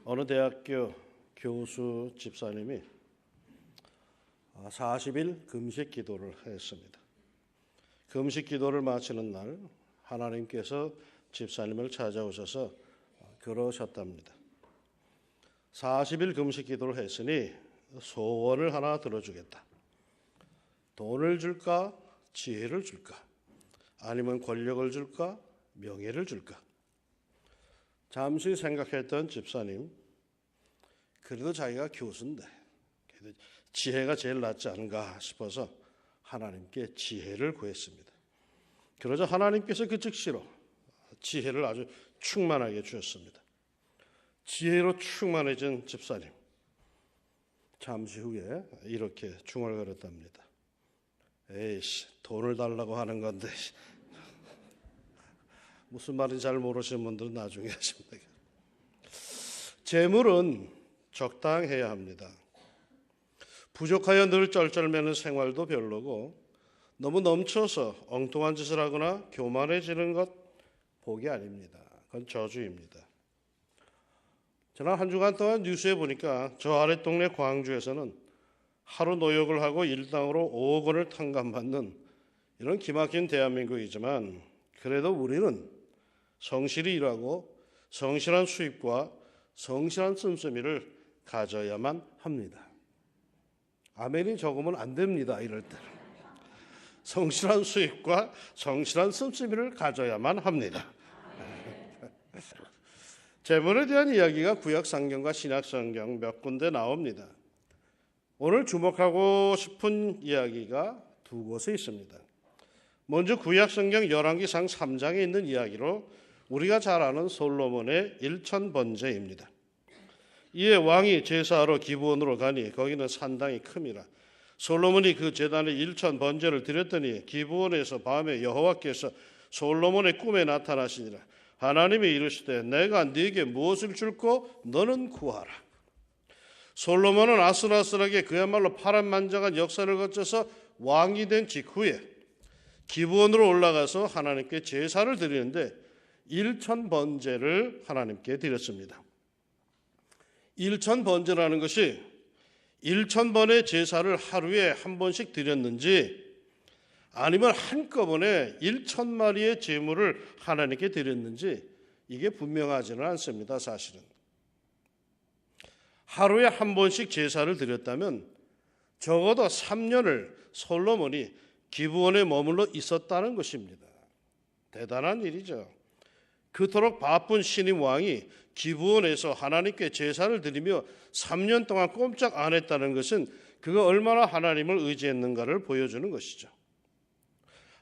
어느 대학교 교수 집사님이 40일 금식 기도를 했습니다. 금식 기도를 마치는 날 하나님께서 집사님을 찾아오셔서 그러셨답니다. 40일 금식 기도를 했으니 소원을 하나 들어주겠다. 돈을 줄까? 지혜를 줄까? 아니면 권력을 줄까? 명예를 줄까? 잠시 생각했던 집사님, 그래도 자기가 교수인데 그래도 지혜가 제일 낫지 않은가 싶어서 하나님께 지혜를 구했습니다. 그러자 하나님께서 그 즉시로 지혜를 아주 충만하게 주셨습니다. 지혜로 충만해진 집사님, 잠시 후에 이렇게 중얼거렸답니다. 에이씨, 돈을 달라고 하는 건데 무슨 말인지 잘 모르시는 분들은 나중에 하시면 되겠습니다. 재물은 적당해야 합니다. 부족하여 늘 쩔쩔매는 생활도 별로고 너무 넘쳐서 엉뚱한 짓을 하거나 교만해지는 것 복이 아닙니다. 그건 저주입니다. 지난 한 주간 동안 뉴스에 보니까 저 아랫동네 광주에서는 하루 노역을 하고 일당으로 5억 원을 탕감받는 이런 기막힌 대한민국이지만 그래도 우리는 성실히 일하고 성실한 수입과 성실한 씀씀이를 가져야만 합니다. 아멘이 적으면 안 됩니다. 이럴 때는. 성실한 수입과 성실한 씀씀이를 가져야만 합니다. 재물에 대한 이야기가 구약성경과 신약성경 몇 군데 나옵니다. 오늘 주목하고 싶은 이야기가 두 곳에 있습니다. 먼저 구약성경 열왕기상 3장에 있는 이야기로 우리가 잘 아는 솔로몬의 일천번제입니다. 이에 왕이 제사하러 기브온으로 가니 거기는 산당이 큼이라. 솔로몬이 그 제단에 일천번제를 드렸더니 기브온에서 밤에 여호와께서 솔로몬의 꿈에 나타나시니라. 하나님이 이르시되 내가 네게 무엇을 줄고 너는 구하라. 솔로몬은 아슬아슬하게 그야말로 파란만장한 역사를 거쳐서 왕이 된 직후에 기브온으로 올라가서 하나님께 제사를 드리는데 일천번제를 하나님께 드렸습니다. 일천번제라는 것이 1000번의 제사를 하루에 한 번씩 드렸는지 아니면 한꺼번에 1000마리의 제물을 하나님께 드렸는지 이게 분명하지는 않습니다. 사실은 하루에 한 번씩 제사를 드렸다면 적어도 3년을 솔로몬이 기브온에 머물러 있었다는 것입니다. 대단한 일이죠. 그토록 바쁜 신임 왕이 기브온에서 하나님께 제사를 드리며 3년 동안 꼼짝 안 했다는 것은 그가 얼마나 하나님을 의지했는가를 보여주는 것이죠.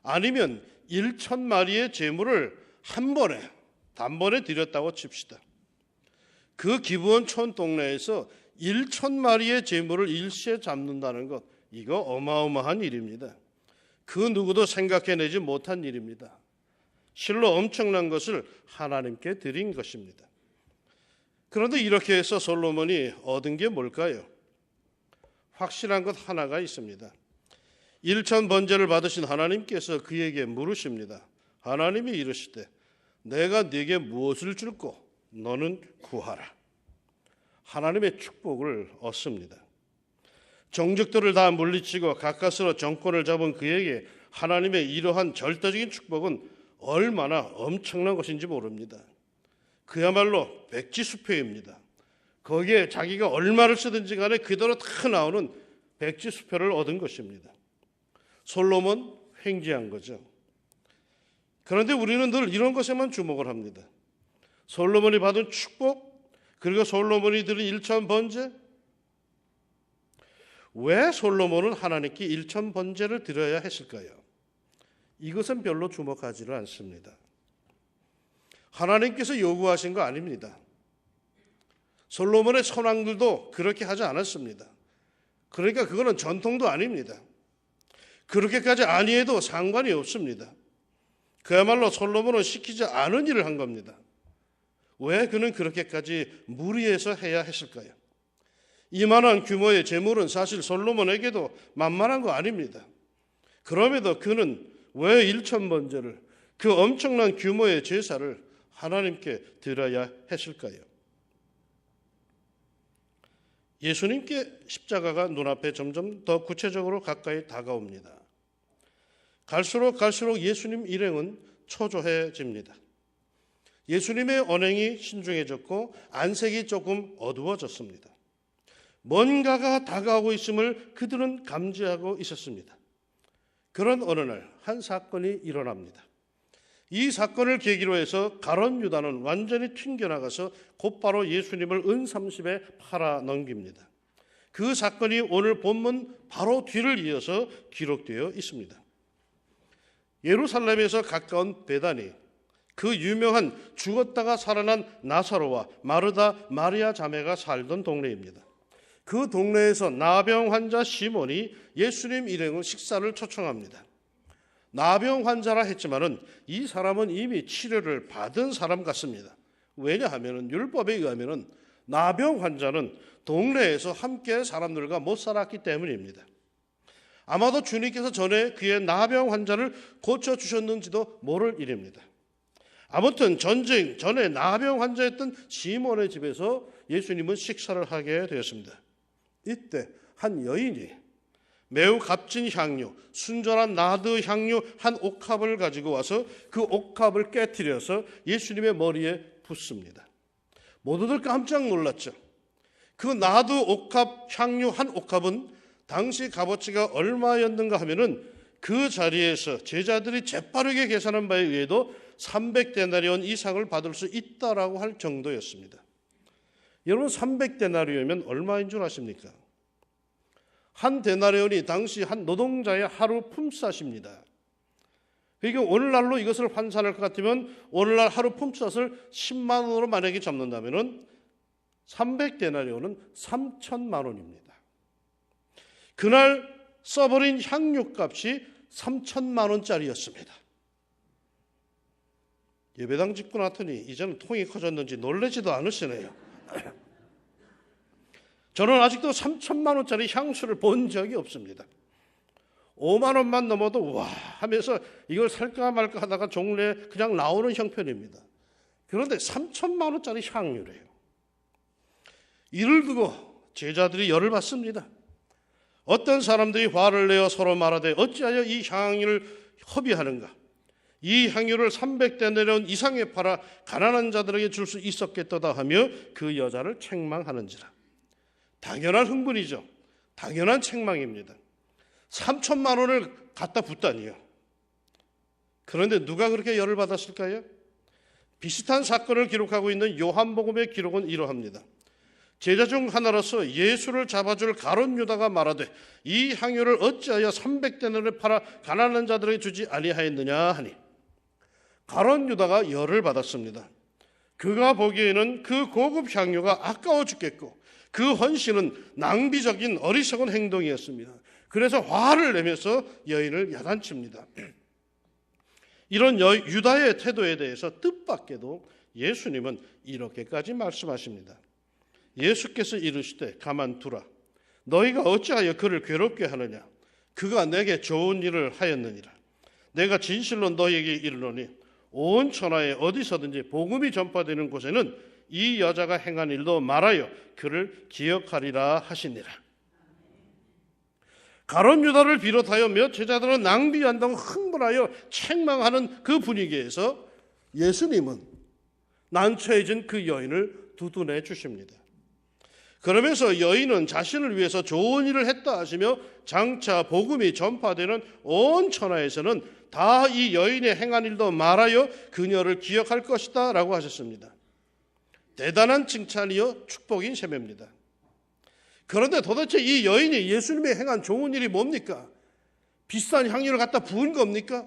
아니면 1000마리의 제물을 한 번에 단번에 드렸다고 칩시다. 그 기브온 촌 동네에서 1000마리의 제물을 일시에 잡는다는 것, 이거 어마어마한 일입니다. 그 누구도 생각해내지 못한 일입니다. 실로 엄청난 것을 하나님께 드린 것입니다. 그런데 이렇게 해서 솔로몬이 얻은 게 뭘까요? 확실한 것 하나가 있습니다. 1000번제를 받으신 하나님께서 그에게 물으십니다. 하나님이 이르시되 내가 네게 무엇을 줄고 너는 구하라. 하나님의 축복을 얻습니다. 정적들을 다 물리치고 가까스로 정권을 잡은 그에게 하나님의 이러한 절대적인 축복은 얼마나 엄청난 것인지 모릅니다. 그야말로 백지수표입니다. 거기에 자기가 얼마를 쓰든지 간에 그대로 다 나오는 백지수표를 얻은 것입니다. 솔로몬 횡재한 거죠. 그런데 우리는 늘 이런 것에만 주목을 합니다. 솔로몬이 받은 축복, 그리고 솔로몬이 드린 일천번제. 왜 솔로몬은 하나님께 일천번제를 드려야 했을까요? 이것은 별로 주목하지를 않습니다. 하나님께서 요구하신 거 아닙니다. 솔로몬의 선왕들도 그렇게 하지 않았습니다. 그러니까 그거는 전통도 아닙니다. 그렇게까지 아니해도 상관이 없습니다. 그야말로 솔로몬은 시키지 않은 일을 한 겁니다. 왜 그는 그렇게까지 무리해서 해야 했을까요? 이만한 규모의 제물은 사실 솔로몬에게도 만만한 거 아닙니다. 그럼에도 그는 왜 일천번제를, 그 엄청난 규모의 제사를 하나님께 드려야 했을까요? 예수님께 십자가가 눈앞에 점점 더 구체적으로 가까이 다가옵니다. 갈수록 예수님 일행은 초조해집니다. 예수님의 언행이 신중해졌고 안색이 조금 어두워졌습니다. 뭔가가 다가오고 있음을 그들은 감지하고 있었습니다. 그런 어느 날 한 사건이 일어납니다. 이 사건을 계기로 해서 가룟 유다는 완전히 튕겨나가서 곧바로 예수님을 은30에 팔아 넘깁니다. 그 사건이 오늘 본문 바로 뒤를 이어서 기록되어 있습니다. 예루살렘에서 가까운 베다니, 그 유명한 죽었다가 살아난 나사로와 마르다, 마리아 자매가 살던 동네입니다. 그 동네에서 나병 환자 시몬이 예수님 일행의 식사를 초청합니다. 나병 환자라 했지만은 이 사람은 이미 치료를 받은 사람 같습니다. 왜냐하면 율법에 의하면은 나병 환자는 동네에서 함께 사람들과 못 살았기 때문입니다. 아마도 주님께서 전에 그의 나병 환자를 고쳐주셨는지도 모를 일입니다. 아무튼 전쟁 전에 나병 환자였던 시몬의 집에서 예수님은 식사를 하게 되었습니다. 이때 한 여인이 매우 값진 향료, 순전한 나드 향료 한 옥합을 가지고 와서 그 옥합을 깨트려서 예수님의 머리에 붓습니다. 모두들 깜짝 놀랐죠. 그 나드 옥합 향료 한 옥합은 당시 값어치가 얼마였는가 하면은 그 자리에서 제자들이 재빠르게 계산한 바에 의해도 300데나리온 이상을 받을 수 있다라고 할 정도였습니다. 여러분 300데나리온이면 얼마인 줄 아십니까? 한 데나리온이 당시 한 노동자의 하루 품삯입니다. 그러니까 오늘날로 이것을 환산할 것 같으면 오늘날 하루 품삯을 10만 원으로 만약에 잡는다면 300데나리온은 3천만 원입니다. 그날 써버린 향유값이 3천만 원짜리였습니다. 예배당 짓고 났더니 이제는 통이 커졌는지 놀라지도 않으시네요. 저는 아직도 3천만 원짜리 향수를 본 적이 없습니다. 5만 원만 넘어도 와 하면서 이걸 살까 말까 하다가 종래에 그냥 나오는 형편입니다. 그런데 3천만 원짜리 향유래요. 이를 두고 제자들이 열을 받습니다. 어떤 사람들이 화를 내어 서로 말하되 어찌하여 이 향유를 허비하는가? 이 향유를 300데나리온 이상에 팔아 가난한 자들에게 줄 수 있었겠도다 하며 그 여자를 책망하는지라. 당연한 흥분이죠. 당연한 책망입니다. 3천만 원을 갖다 붓다니요. 그런데 누가 그렇게 열을 받았을까요? 비슷한 사건을 기록하고 있는 요한복음의 기록은 이러합니다. 제자 중 하나로서 예수를 잡아줄 가룟 유다가 말하되 이 향유를 어찌하여 300데나리온에 팔아 가난한 자들에게 주지 아니하였느냐 하니 가룟 유다가 열을 받았습니다. 그가 보기에는 그 고급 향유가 아까워 죽겠고 그 헌신은 낭비적인 어리석은 행동이었습니다. 그래서 화를 내면서 여인을 야단칩니다. 이런 유다의 태도에 대해서 뜻밖에도 예수님은 이렇게까지 말씀하십니다. 예수께서 이르시되 가만두라. 너희가 어찌하여 그를 괴롭게 하느냐. 그가 내게 좋은 일을 하였느니라. 내가 진실로 너희에게 이르노니 온 천하에 어디서든지 복음이 전파되는 곳에는 이 여자가 행한 일도 말하여 그를 기억하리라 하시니라. 가룟 유다를 비롯하여 몇 제자들은 낭비한다고 흥분하여 책망하는 그 분위기에서 예수님은 난처해진 그 여인을 두둔해 주십니다. 그러면서 여인은 자신을 위해서 좋은 일을 했다 하시며 장차 복음이 전파되는 온 천하에서는 다 이 여인의 행한 일도 말하여 그녀를 기억할 것이다 라고 하셨습니다. 대단한 칭찬이요 축복인 셈입니다. 그런데 도대체 이 여인이 예수님의 행한 좋은 일이 뭡니까? 비싼 향유를 갖다 부은 겁니까?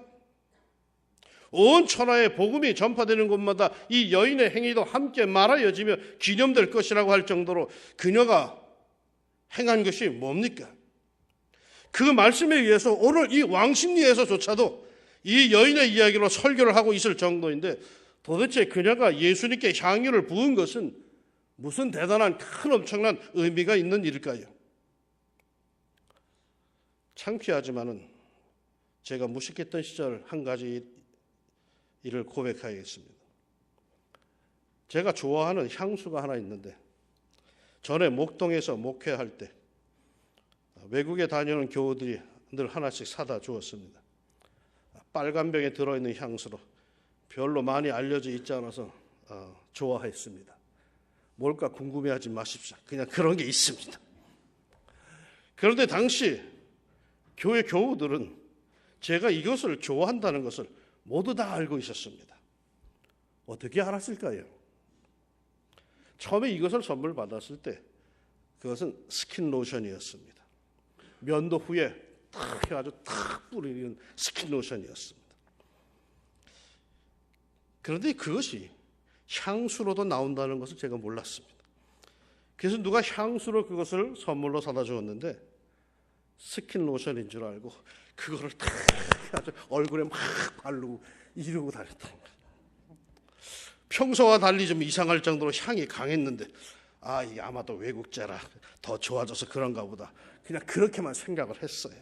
온 천하에 복음이 전파되는 곳마다 이 여인의 행위도 함께 말하여지며 기념될 것이라고 할 정도로 그녀가 행한 것이 뭡니까? 그 말씀에 의해서 오늘 이 왕십리에서조차도 이 여인의 이야기로 설교를 하고 있을 정도인데 도대체 그녀가 예수님께 향유를 부은 것은 무슨 대단한 큰 엄청난 의미가 있는 일일까요? 창피하지만은 제가 무식했던 시절 한 가지 일을 고백하겠습니다. 제가 좋아하는 향수가 하나 있는데 전에 목동에서 목회할 때 외국에 다니는 교우들이 늘 하나씩 사다 주었습니다. 빨간 병에 들어있는 향수로 별로 많이 알려져 있지 않아서 좋아했습니다. 뭘까 궁금해하지 마십시오. 그냥 그런 게 있습니다. 그런데 당시 교회 교우들은 제가 이것을 좋아한다는 것을 모두 다 알고 있었습니다. 어떻게 알았을까요? 처음에 이것을 선물 받았을 때 그것은 스킨 로션이었습니다. 면도 후에 탁 해가지고 탁 뿌리는 스킨 로션이었습니다. 그런데 그것이 향수로도 나온다는 것을 제가 몰랐습니다. 그래서 누가 향수로 그것을 선물로 사다 주었는데 스킨 로션인 줄 알고 그거를 탁 해가지고 얼굴에 막 바르고 이러고 다녔던 거예요. 평소와 달리 좀 이상할 정도로 향이 강했는데 이게 아마도 외국제라 더 좋아져서 그런가 보다. 그냥 그렇게만 생각을 했어요.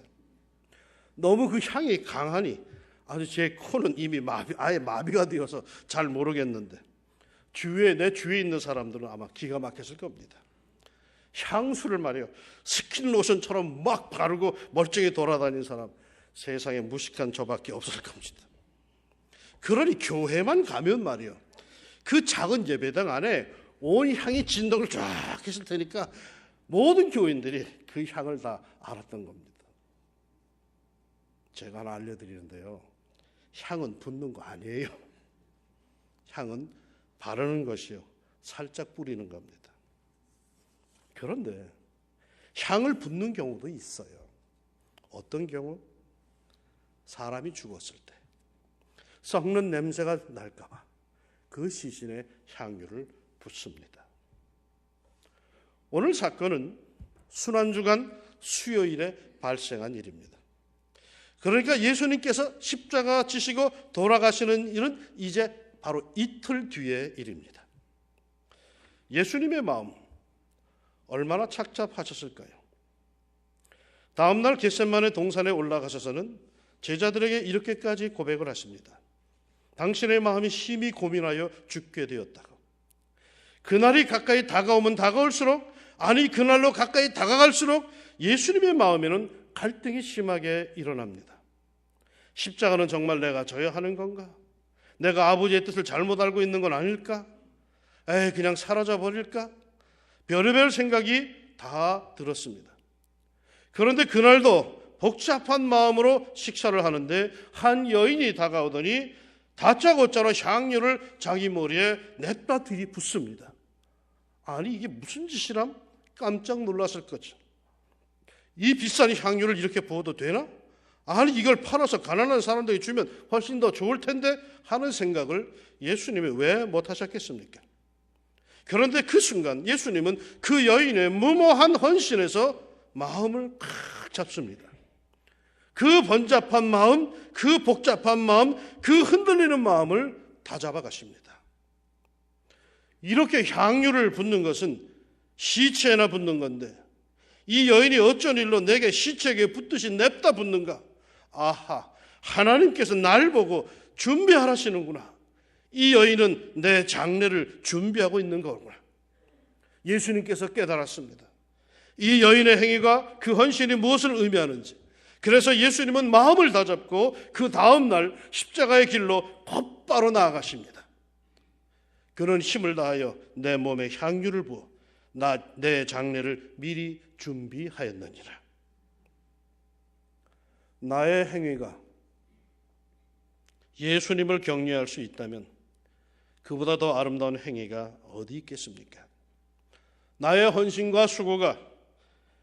너무 그 향이 강하니 아주 제 코는 이미 아예 마비가 되어서 잘 모르겠는데 내 주위에 있는 사람들은 아마 기가 막혔을 겁니다. 향수를 말이요 스킨 로션처럼 막 바르고 멀쩡히 돌아다니는 사람 세상에 무식한 저밖에 없을 겁니다. 그러니 교회만 가면 말이요 그 작은 예배당 안에 온 향이 진동을 쫙 했을 테니까 모든 교인들이 그 향을 다 알았던 겁니다. 제가 하나 알려드리는데요. 향은 붓는 거 아니에요. 향은 바르는 것이요. 살짝 뿌리는 겁니다. 그런데 향을 붓는 경우도 있어요. 어떤 경우? 사람이 죽었을 때 썩는 냄새가 날까 봐 그 시신에 향유를 붓습니다. 오늘 사건은 순환주간 수요일에 발생한 일입니다. 그러니까 예수님께서 십자가 지시고 돌아가시는 일은 이제 바로 이틀 뒤의 일입니다. 예수님의 마음 얼마나 착잡하셨을까요? 다음 날 겟세마네 동산에 올라가셔서는 제자들에게 이렇게까지 고백을 하십니다. 당신의 마음이 심히 고민하여 죽게 되었다고. 그날이 가까이 다가오면 다가올수록 그날로 가까이 다가갈수록 예수님의 마음에는 갈등이 심하게 일어납니다. 십자가는 정말 내가 져야 하는 건가? 내가 아버지의 뜻을 잘못 알고 있는 건 아닐까? 그냥 사라져 버릴까? 별의별 생각이 다 들었습니다. 그런데 그날도 복잡한 마음으로 식사를 하는데 한 여인이 다가오더니 다짜고짜로 향유를 자기 머리에 냅다 들이붓습니다. 이게 무슨 짓이람? 깜짝 놀랐을 거죠. 이 비싼 향유를 이렇게 부어도 되나? 이걸 팔아서 가난한 사람들에게 주면 훨씬 더 좋을 텐데 하는 생각을 예수님이 왜 못하셨겠습니까? 그런데 그 순간 예수님은 그 여인의 무모한 헌신에서 마음을 꽉 잡습니다. 그 번잡한 마음, 그 복잡한 마음, 그 흔들리는 마음을 다 잡아가십니다. 이렇게 향유를 붓는 것은 시체나 붓는 건데 이 여인이 어쩐 일로 내게 시체에게 붓듯이 냅다 붓는가? 하나님께서 날 보고 준비하라시는구나. 이 여인은 내 장례를 준비하고 있는 거구나. 예수님께서 깨달았습니다. 이 여인의 행위가 그 헌신이 무엇을 의미하는지. 그래서 예수님은 마음을 다잡고 그 다음 날 십자가의 길로 곧바로 나아가십니다. 그는 힘을 다하여 내 몸에 향유를 부어 내 장례를 미리 준비하였느니라. 나의 행위가 예수님을 격려할 수 있다면 그보다 더 아름다운 행위가 어디 있겠습니까? 나의 헌신과 수고가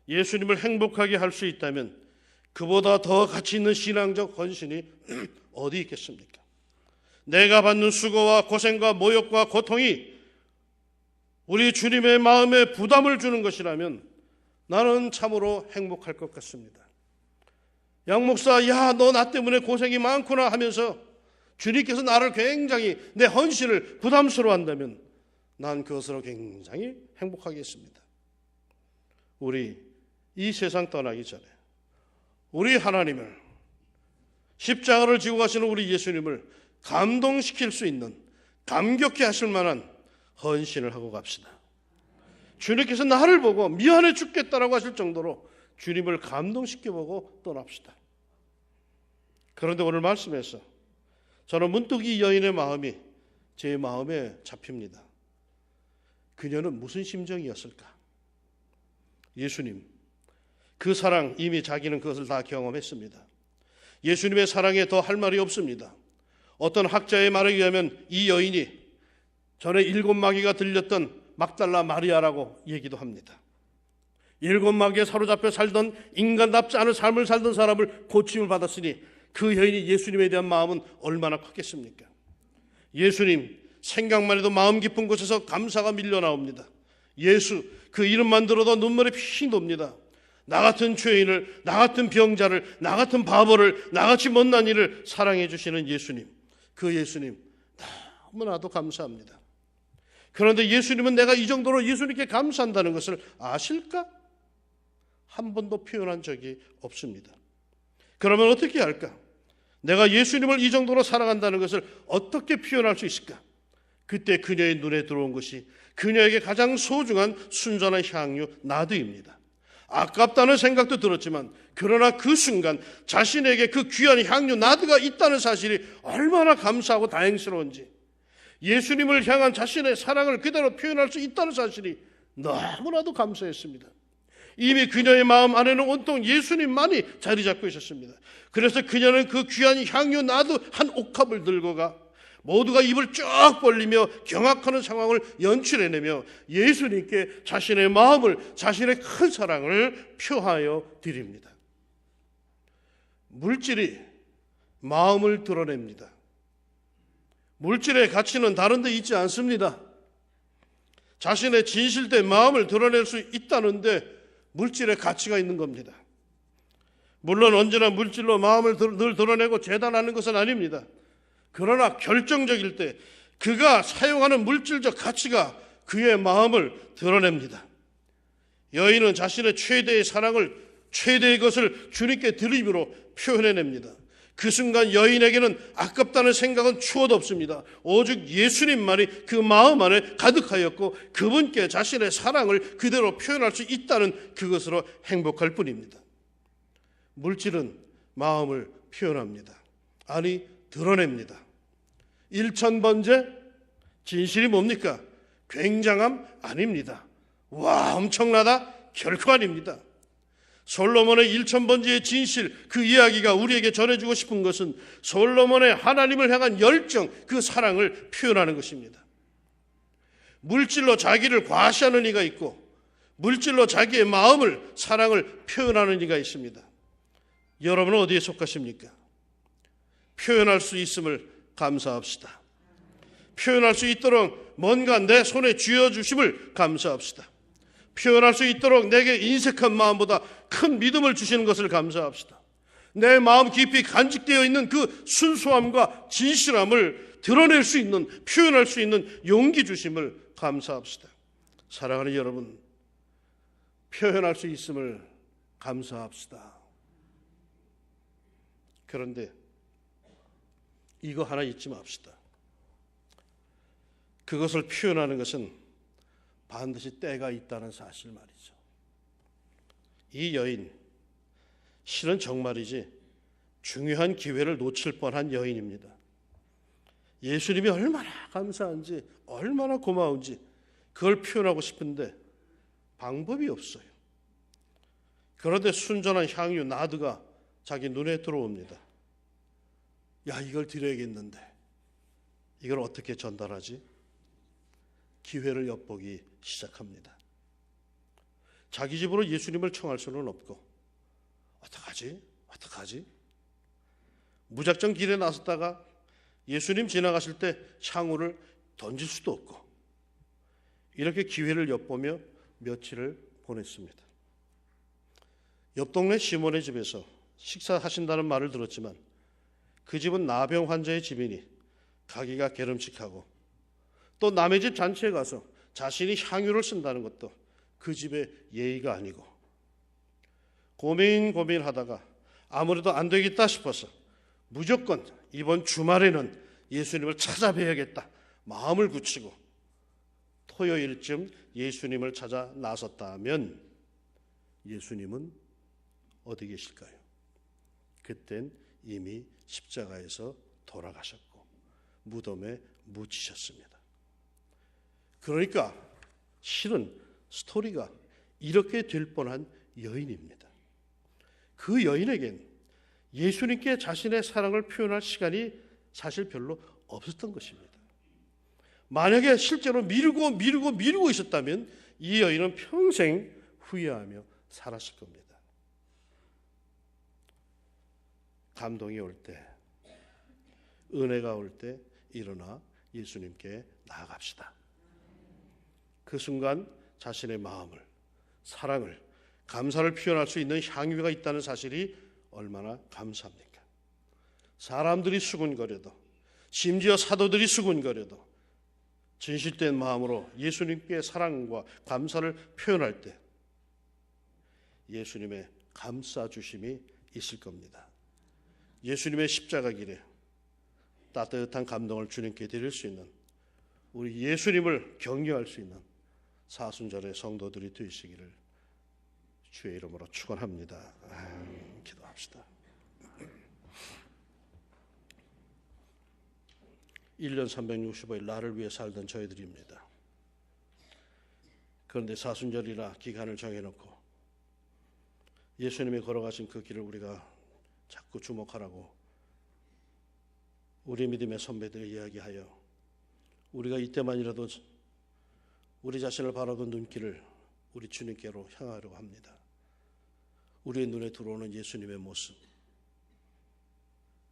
예수님을 행복하게 할 수 있다면 그보다 더 가치 있는 신앙적 헌신이 어디 있겠습니까? 내가 받는 수고와 고생과 모욕과 고통이 우리 주님의 마음에 부담을 주는 것이라면 나는 참으로 행복할 것 같습니다. 양 목사, 너 나 때문에 고생이 많구나 하면서 주님께서 나를 굉장히 내 헌신을 부담스러워한다면 난 그것으로 굉장히 행복하겠습니다. 우리 이 세상 떠나기 전에 우리 하나님을, 십자가를 지고 가시는 우리 예수님을 감동시킬 수 있는, 감격해 하실 만한 헌신을 하고 갑시다. 주님께서 나를 보고 미안해 죽겠다라고 하실 정도로 주님을 감동시켜보고 떠납시다. 그런데 오늘 말씀에서 저는 문득 이 여인의 마음이 제 마음에 잡힙니다. 그녀는 무슨 심정이었을까? 예수님, 그 사랑 이미 자기는 그것을 다 경험했습니다. 예수님의 사랑에 더 할 말이 없습니다. 어떤 학자의 말에 의하면 이 여인이 전에 7마귀가 들렸던 막달라 마리아라고 얘기도 합니다. 7마귀에 사로잡혀 살던 인간답지 않은 삶을 살던 사람을 고침을 받았으니 그 여인이 예수님에 대한 마음은 얼마나 컸겠습니까? 예수님, 생각만 해도 마음 깊은 곳에서 감사가 밀려나옵니다. 예수, 그 이름만 들어도 눈물이 핑 돕니다. 나 같은 죄인을, 나 같은 병자를, 나 같은 바보를, 나같이 못난 이를 사랑해 주시는 예수님, 그 예수님 너무나도 감사합니다. 그런데 예수님은 내가 이 정도로 예수님께 감사한다는 것을 아실까? 한 번도 표현한 적이 없습니다. 그러면 어떻게 할까? 내가 예수님을 이 정도로 사랑한다는 것을 어떻게 표현할 수 있을까? 그때 그녀의 눈에 들어온 것이 그녀에게 가장 소중한 순전한 향유 나드입니다. 아깝다는 생각도 들었지만 그러나 그 순간 자신에게 그 귀한 향유 나드가 있다는 사실이 얼마나 감사하고 다행스러운지, 예수님을 향한 자신의 사랑을 그대로 표현할 수 있다는 사실이 너무나도 감사했습니다. 이미 그녀의 마음 안에는 온통 예수님만이 자리 잡고 있었습니다. 그래서 그녀는 그 귀한 향유 나드 한 옥합을 들고 가 모두가 입을 쫙 벌리며 경악하는 상황을 연출해내며 예수님께 자신의 마음을, 자신의 큰 사랑을 표하여 드립니다. 물질이 마음을 드러냅니다. 물질의 가치는 다른 데 있지 않습니다. 자신의 진실된 마음을 드러낼 수 있다는데 물질의 가치가 있는 겁니다. 물론 언제나 물질로 마음을 늘 드러내고 재단하는 것은 아닙니다. 그러나 결정적일 때 그가 사용하는 물질적 가치가 그의 마음을 드러냅니다. 여인은 자신의 최대의 사랑을, 최대의 것을 주님께 드림으로 표현해냅니다. 그 순간 여인에게는 아깝다는 생각은 추워도 없습니다. 오직 예수님만이 그 마음 안에 가득하였고 그분께 자신의 사랑을 그대로 표현할 수 있다는 그것으로 행복할 뿐입니다. 물질은 마음을 표현합니다. 아니, 드러냅니다. 1000번째 진실이 뭡니까? 굉장함 아닙니다. 와, 엄청나다? 결코 아닙니다. 솔로몬의 1000번째의 진실, 그 이야기가 우리에게 전해주고 싶은 것은 솔로몬의 하나님을 향한 열정, 그 사랑을 표현하는 것입니다. 물질로 자기를 과시하는 이가 있고 물질로 자기의 마음을, 사랑을 표현하는 이가 있습니다. 여러분은 어디에 속하십니까? 표현할 수 있음을 감사합시다. 표현할 수 있도록 뭔가 내 손에 쥐어주심을 감사합시다. 표현할 수 있도록 내게 인색한 마음보다 큰 믿음을 주시는 것을 감사합시다. 내 마음 깊이 간직되어 있는 그 순수함과 진실함을 드러낼 수 있는, 표현할 수 있는 용기 주심을 감사합시다. 사랑하는 여러분, 표현할 수 있음을 감사합시다. 그런데 이거 하나 잊지 맙시다. 그것을 표현하는 것은 반드시 때가 있다는 사실 말이죠. 이 여인, 실은 정말이지 중요한 기회를 놓칠 뻔한 여인입니다. 예수님이 얼마나 감사한지, 얼마나 고마운지 그걸 표현하고 싶은데 방법이 없어요. 그런데 순전한 향유 나드가 자기 눈에 들어옵니다. 야, 이걸 드려야겠는데 이걸 어떻게 전달하지? 기회를 엿보기 시작합니다. 자기 집으로 예수님을 청할 수는 없고 어떡하지? 무작정 길에 나섰다가 예수님 지나가실 때 향후를 던질 수도 없고 이렇게 기회를 엿보며 며칠을 보냈습니다. 옆 동네 시몬의 집에서 식사하신다는 말을 들었지만 그 집은 나병 환자의 집이니 가기가 게름직하고 또 남의 집 잔치에 가서 자신이 향유를 쓴다는 것도 그 집의 예의가 아니고 고민하다가 아무래도 안 되겠다 싶어서 무조건 이번 주말에는 예수님을 찾아뵈야겠다 마음을 굳히고 토요일쯤 예수님을 찾아 나섰다면 예수님은 어디 계실까요? 그땐 이미 십자가에서 돌아가셨고 무덤에 묻히셨습니다. 그러니까 실은 스토리가 이렇게 될 뻔한 여인입니다. 그 여인에겐 예수님께 자신의 사랑을 표현할 시간이 사실 별로 없었던 것입니다. 만약에 실제로 미루고 있었다면 이 여인은 평생 후회하며 살았을 겁니다. 감동이 올 때, 은혜가 올 때 일어나 예수님께 나아갑시다. 그 순간 자신의 마음을, 사랑을, 감사를 표현할 수 있는 향유가 있다는 사실이 얼마나 감사합니까? 사람들이 수군거려도, 심지어 사도들이 수군거려도 진실된 마음으로 예수님께 사랑과 감사를 표현할 때 예수님의 감싸주심이 있을 겁니다. 예수님의 십자가 길에 따뜻한 감동을 주님께 드릴 수 있는, 우리 예수님을 격려할 수 있는 사순절의 성도들이 되시기를 주의 이름으로 축원합니다. 기도합시다. 1년 365일 나를 위해 살던 저희들입니다. 그런데 사순절이라 기간을 정해놓고 예수님이 걸어가신 그 길을 우리가 자꾸 주목하라고 우리 믿음의 선배들이 이야기하여 우리가 이때만이라도 우리 자신을 바라보는 눈길을 우리 주님께로 향하려고 합니다. 우리의 눈에 들어오는 예수님의 모습,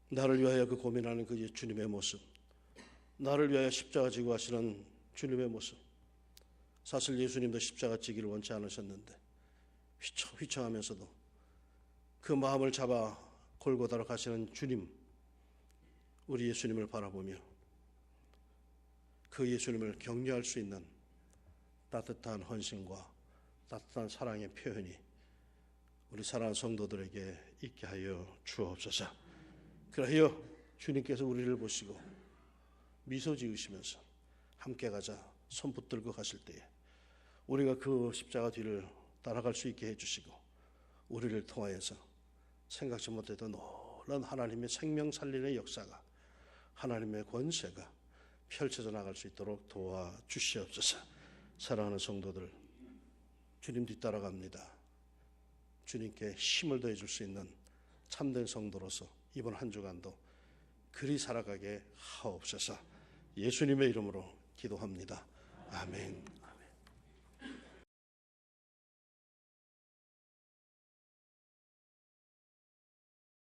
나를 위하여 그 고민하는 그 주님의 모습, 나를 위하여 십자가 지고 하시는 주님의 모습. 사실 예수님도 십자가 지기를 원치 않으셨는데 휘청하면서도 그 마음을 잡아 골고다로 가시는 주님, 우리 예수님을 바라보며 그 예수님을 격려할 수 있는 따뜻한 헌신과 따뜻한 사랑의 표현이 우리 사랑하는 성도들에게 있게 하여 주옵소서. 그러하여 주님께서 우리를 보시고 미소 지으시면서 함께 가자 손 붙들고 가실 때에 우리가 그 십자가 뒤를 따라갈 수 있게 해주시고 우리를 통하여서 생각지 못했던 놀라운 하나님의 생명 살리는 역사가, 하나님의 권세가 펼쳐져 나갈 수 있도록 도와주시옵소서. 사랑하는 성도들, 주님 뒤따라갑니다. 주님께 힘을 더해줄 수 있는 참된 성도로서 이번 한 주간도 그리 살아가게 하옵소서. 예수님의 이름으로 기도합니다. 아멘.